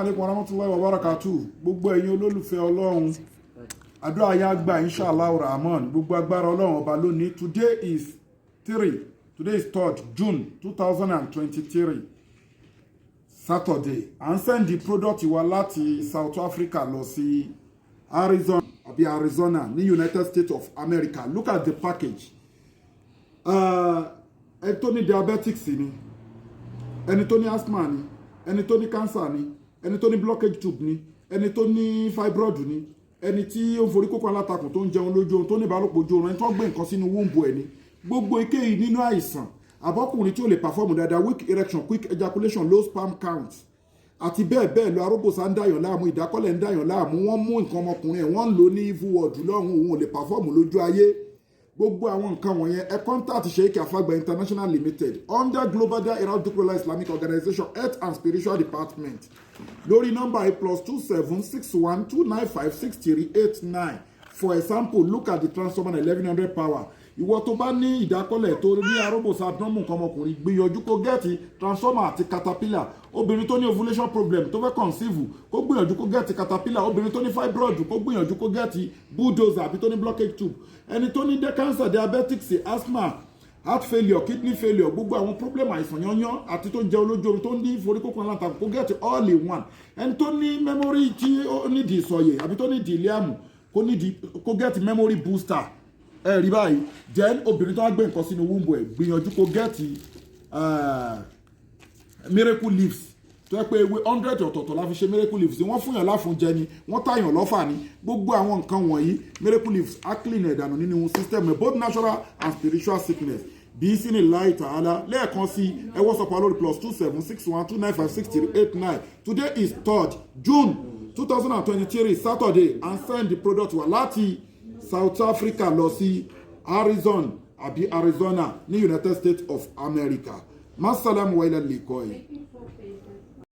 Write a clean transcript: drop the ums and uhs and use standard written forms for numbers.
Aleykum warahmatullahi wabarakatuh. Gbogbo ẹ̀yin olólùfẹ́ Ọlọ́run. Àdúrà yín á gbà inshallah rahman. Gbogbo agbára Ọlọ́run ọba lónìí. Today is 3rd June 2023. Saturday. À ń sẹ́ndì product wa láti South Africa lọ sí Arizona ní United States of America. Look at the package. Ẹni tó ní diabetics ni, ẹni tó ní asthma ni, ẹni tó ní cancer ni, ẹni tó ní blockage tube ni, ẹni tó ní fibroid ni, ẹni tí ó ń forí kókó alátakùn tó ń jẹun lójú oorun tó ní ìbálòpọ̀ ojú oorun, ẹni tó gbé nǹkan sínú wombo ẹ̀ ni. Gbogbo èkéyìí nínú àìsàn àbọ́kùnrin tí ó lè perform dáadáa, weak erection, quick ejaculation, low sperm count àti bẹ́ẹ̀ bẹ́ẹ̀ lọ, arógbòsá ń dàyàn láàmú, ìdákọ́lẹ̀ ń dàyàn láàmú, wọ́n mú nǹkan ọmọkùnrin ẹ̀ wọ́n ń lò ní evil word lọ́hùn, òun ò lè perform lójú ayé. Gbogbo àwọn nǹkan wọ̀nyẹn ẹ contact Sheikh Afagba International Limited under Global Dahiratu Dhikrlahi Islamic Organization Health and Spiritual Department lórí nọ́mbà +2761295638 for example, look at the transformer 1100 power. Ìwọ tó bá ní ìdákọ́lẹ̀ tó ní arógbòsá abnormal nǹkan ọmọkùnrin, gbìyànjú kó gẹ́ẹ̀tì transformer àti caterpillar. Obìnrin tó ní ovulation problem tó fẹ́ conceive kó gbìyànjú kó gẹ́ẹ̀tì caterpillar. Obìnrin tó ní fibroid kó gbìyànjú kó gẹ́ẹ̀tì bulldozer àbí tó ní blockage tube. Ẹni tó ní cancer, diabetics, asthma, heart failure, kidney failure, gbogbo àwọn problem àìsàn yányán àti tó ń jẹ olójú oorun tó ní ìforíkókó aláǹtakùn kó gẹ́ẹ̀tì all in one. Ẹni tó ní memory tí ó nídìí ìsọyè àbí tó nídìí ìlíàmù kó gẹ́ẹ̀tì memory booster. Ẹ rí báyìí. Then obìnrin tó wá gbé nǹkan sínú wombo ẹ̀ gbìyànjú kó gẹ́ẹ̀tì miracle leaves tó yẹ pé ewé 100 ọ̀tọ̀ọ̀tọ̀ la fi ṣe miracle leaves. Wọ́n fún yàn láfúnjẹ ni, wọ́n tàyàn lọ́fà ni. Gbogbo àwọn nǹkan wọ̀nyí miracle leaves á clean ẹ̀dànù nínú system ẹ̀, both natural and spiritual sickness. Bí sínú láì tààlà lẹ́ẹ̀kan sí ẹ WhatsApp lórí +2761295638. Today is 3rd June 2023 Saturday, and send the product wa láti South Africa lọ sí Arizona ní United States of America. Masalamu wa ila liqai.